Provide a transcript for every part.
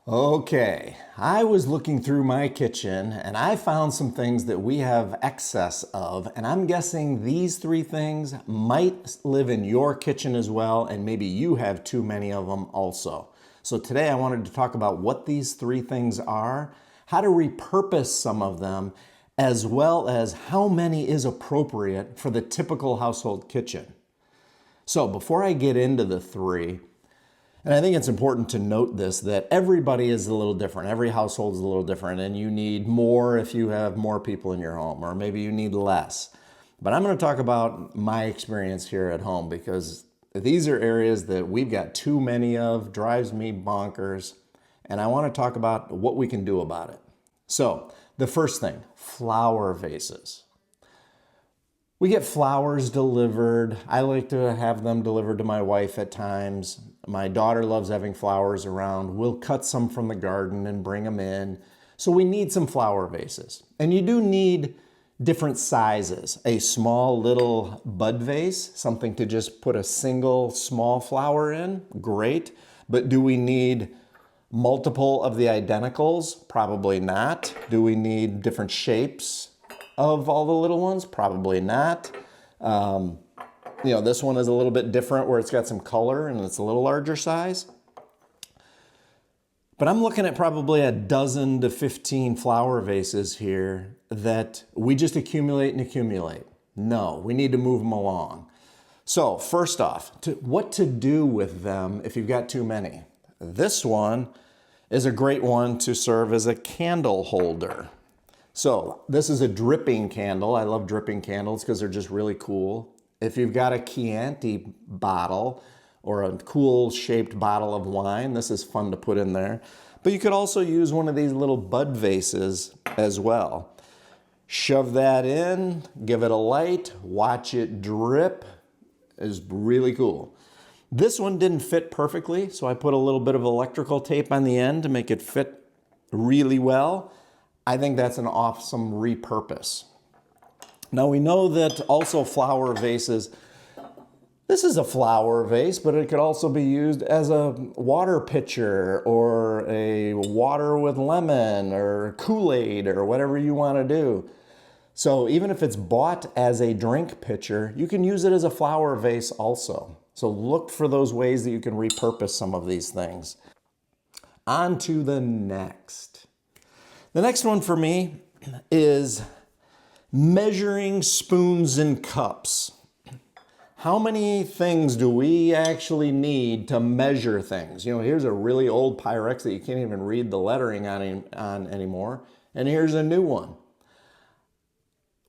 Okay, I was looking through my kitchen and I found some things that we have excess of, and I'm guessing these three things might live in your kitchen as well, and maybe you have too many of them also. So today I wanted to talk about what these three things are, how to repurpose some of them, as well as how many is appropriate for the typical household kitchen. So before I get into the three, and I think it's important to note this, that everybody is a little different. Every household is a little different, and you need more if you have more people in your home, or maybe you need less. But I'm going to talk about my experience here at home because these are areas that we've got too many of, drives me bonkers, and I want to talk about what we can do about it. So the first thing, flower vases. We get flowers delivered. I like to have them delivered to my wife at times. My daughter loves having flowers around. We'll cut some from the garden and bring them in. So we need some flower vases. And you do need different sizes. A small little bud vase, something to just put a single small flower in, great. But do we need multiple of the identicals? Probably not. Do we need different shapes of all the little ones? Probably not. This one is a little bit different where it's got some color and it's a little larger size. But I'm looking at probably a dozen to 15 flower vases here that we just accumulate and accumulate. No, we need to move them along. So first off, what to do with them if you've got too many? This one is a great one to serve as a candle holder. So this is a dripping candle. I love dripping candles because they're just really cool. If you've got a Chianti bottle or a cool shaped bottle of wine, this is fun to put in there. But you could also use one of these little bud vases as well. Shove that in, give it a light, watch it drip. Is really cool. This one didn't fit perfectly, so I put a little bit of electrical tape on the end to make it fit really well. I think that's an awesome repurpose. Now we know that also flower vases, this is a flower vase, but it could also be used as a water pitcher or a water with lemon or Kool-Aid or whatever you want to do. So even if it's bought as a drink pitcher, you can use it as a flower vase also. So look for those ways that you can repurpose some of these things. On to the next. The next one for me is measuring spoons and cups. How many things do we actually need to measure things? Here's a really old Pyrex that you can't even read the lettering on anymore. And here's a new one.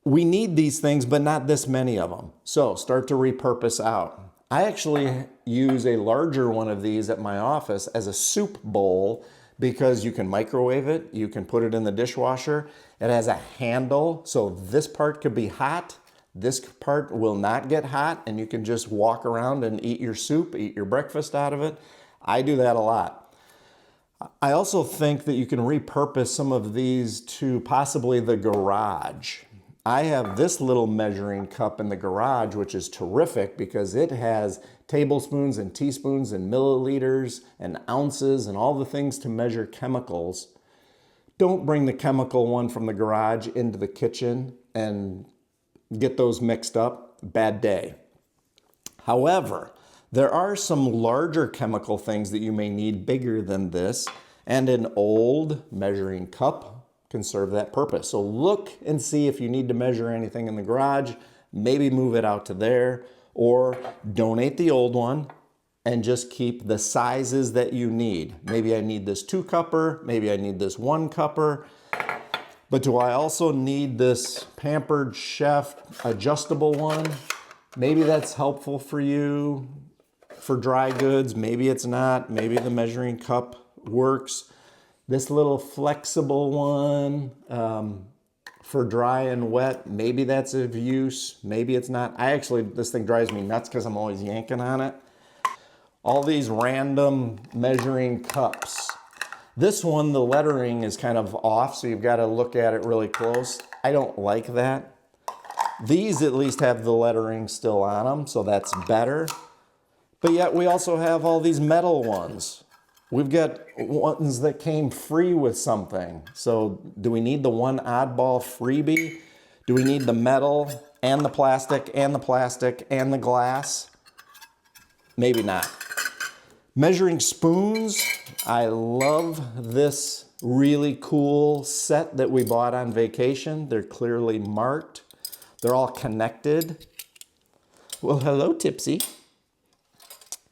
We need these things, but not this many of them. So start to repurpose out. I actually use a larger one of these at my office as a soup bowl because you can microwave it, you can put it in the dishwasher. It has a handle, so this part could be hot, this part will not get hot, and you can just walk around and eat your soup, eat your breakfast out of it. I do that a lot. I also think that you can repurpose some of these to possibly the garage. I have this little measuring cup in the garage, which is terrific because it has tablespoons and teaspoons and milliliters and ounces and all the things to measure chemicals. Don't bring the chemical one from the garage into the kitchen and get those mixed up. Bad day. However, there are some larger chemical things that you may need bigger than this, and an old measuring cup can serve that purpose. So look and see if you need to measure anything in the garage, maybe move it out to there, or donate the old one and just keep the sizes that you need. Maybe I need this 2-cupper, maybe I need this 1-cupper, but do I also need this Pampered Chef adjustable one? Maybe that's helpful for you for dry goods, maybe it's not, maybe the measuring cup works. This little flexible one for dry and wet, maybe that's of use, maybe it's not. This thing drives me nuts because I'm always yanking on it. All these random measuring cups. This one, the lettering is kind of off, so you've got to look at it really close. I don't like that. These at least have the lettering still on them, so that's better. But yet we also have all these metal ones. We've got ones that came free with something. So do we need the one oddball freebie? Do we need the metal and the plastic and the plastic and the glass? Maybe not. Measuring spoons. I love this really cool set that we bought on vacation. They're clearly marked. They're all connected. Well, hello, Tipsy.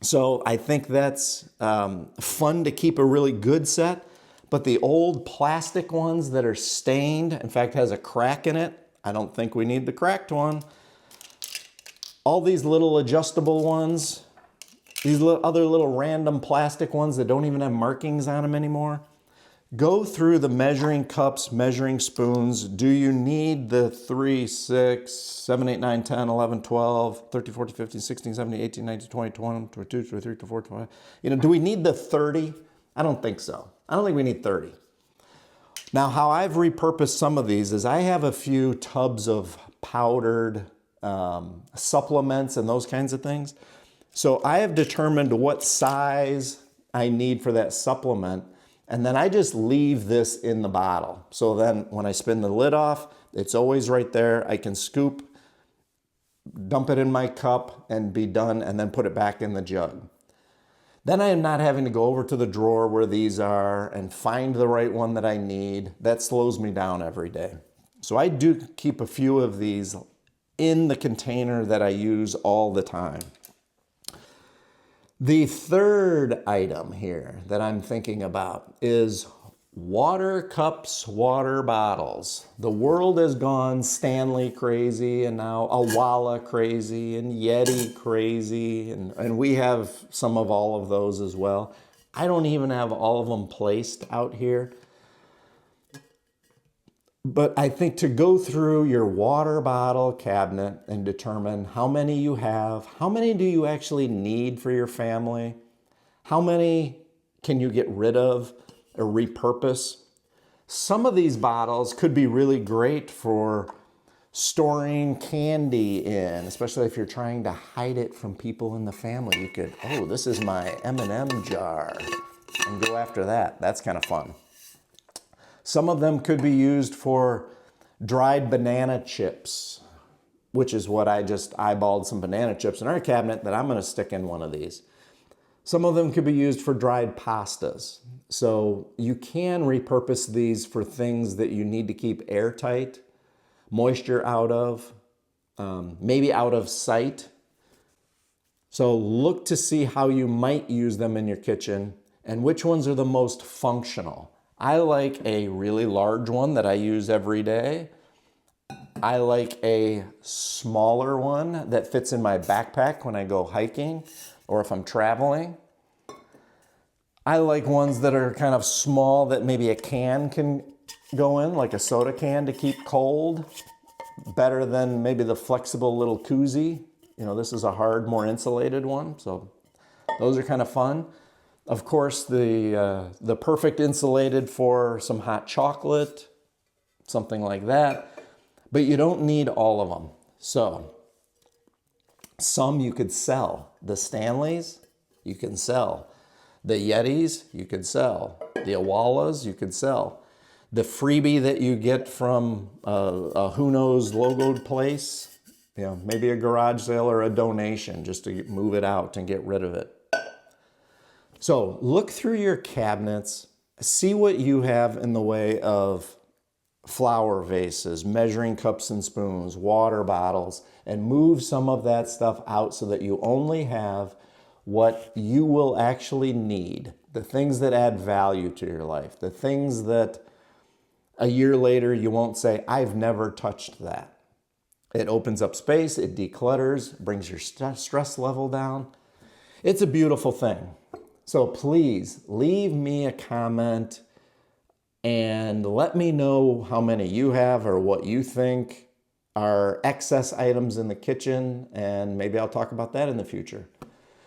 So I think that's fun to keep a really good set. But the old plastic ones that are stained, in fact, has a crack in it. I don't think we need the cracked one. All these little adjustable ones, these other little random plastic ones that don't even have markings on them anymore. Go through the measuring cups, measuring spoons. Do you need the 3, 6, 7, 8, 9, 10, 11, 12, 13, 14, 15, 16, 17, 18, 19, 20, 21, 22, 23, 24, 25? You know, do we need the 30? I don't think so. I don't think we need 30. Now, how I've repurposed some of these is I have a few tubs of powdered supplements and those kinds of things. So I have determined what size I need for that supplement, and then I just leave this in the bottle. So then when I spin the lid off, it's always right there. I can scoop, dump it in my cup and be done, and then put it back in the jug. Then I am not having to go over to the drawer where these are and find the right one that I need. That slows me down every day. So I do keep a few of these in the container that I use all the time. The third item here that I'm thinking about is water cups, water bottles. The world has gone Stanley crazy and now Awala crazy and Yeti crazy, and we have some of all of those as well. I don't even have all of them placed out here. But I think to go through your water bottle cabinet and determine how many you have, how many do you actually need for your family, how many can you get rid of or repurpose. Some of these bottles could be really great for storing candy in, especially if you're trying to hide it from people in the family. You could, oh, this is my M&M jar, and go after that. That's kind of fun. Some of them could be used for dried banana chips, which is what I just eyeballed some banana chips in our cabinet that I'm going to stick in one of these. Some of them could be used for dried pastas. So you can repurpose these for things that you need to keep airtight, moisture out of, maybe out of sight. So look to see how you might use them in your kitchen and which ones are the most functional. I like a really large one that I use every day. I like a smaller one that fits in my backpack when I go hiking or if I'm traveling. I like ones that are kind of small that maybe a can can go in, like a soda can to keep cold. Better than maybe the flexible little koozie. You know, this is a hard, more insulated one, so those are kind of fun. Of course, the perfect insulated for some hot chocolate, something like that. But you don't need all of them. So some you could sell. The Stanleys, you can sell. The Yetis, you could sell. The Awalas, you could sell. The freebie that you get from a who knows logoed place, you know, maybe a garage sale or a donation just to move it out and get rid of it. So look through your cabinets, see what you have in the way of flower vases, measuring cups and spoons, water bottles, and move some of that stuff out so that you only have what you will actually need, the things that add value to your life, the things that a year later you won't say, I've never touched that. It opens up space, it declutters, brings your stress level down. It's a beautiful thing. So please leave me a comment and let me know how many you have or what you think are excess items in the kitchen, and maybe I'll talk about that in the future.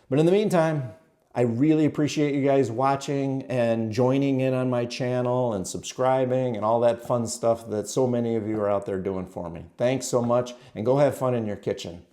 But in the meantime, I really appreciate you guys watching and joining in on my channel and subscribing and all that fun stuff that so many of you are out there doing for me. Thanks so much, and go have fun in your kitchen.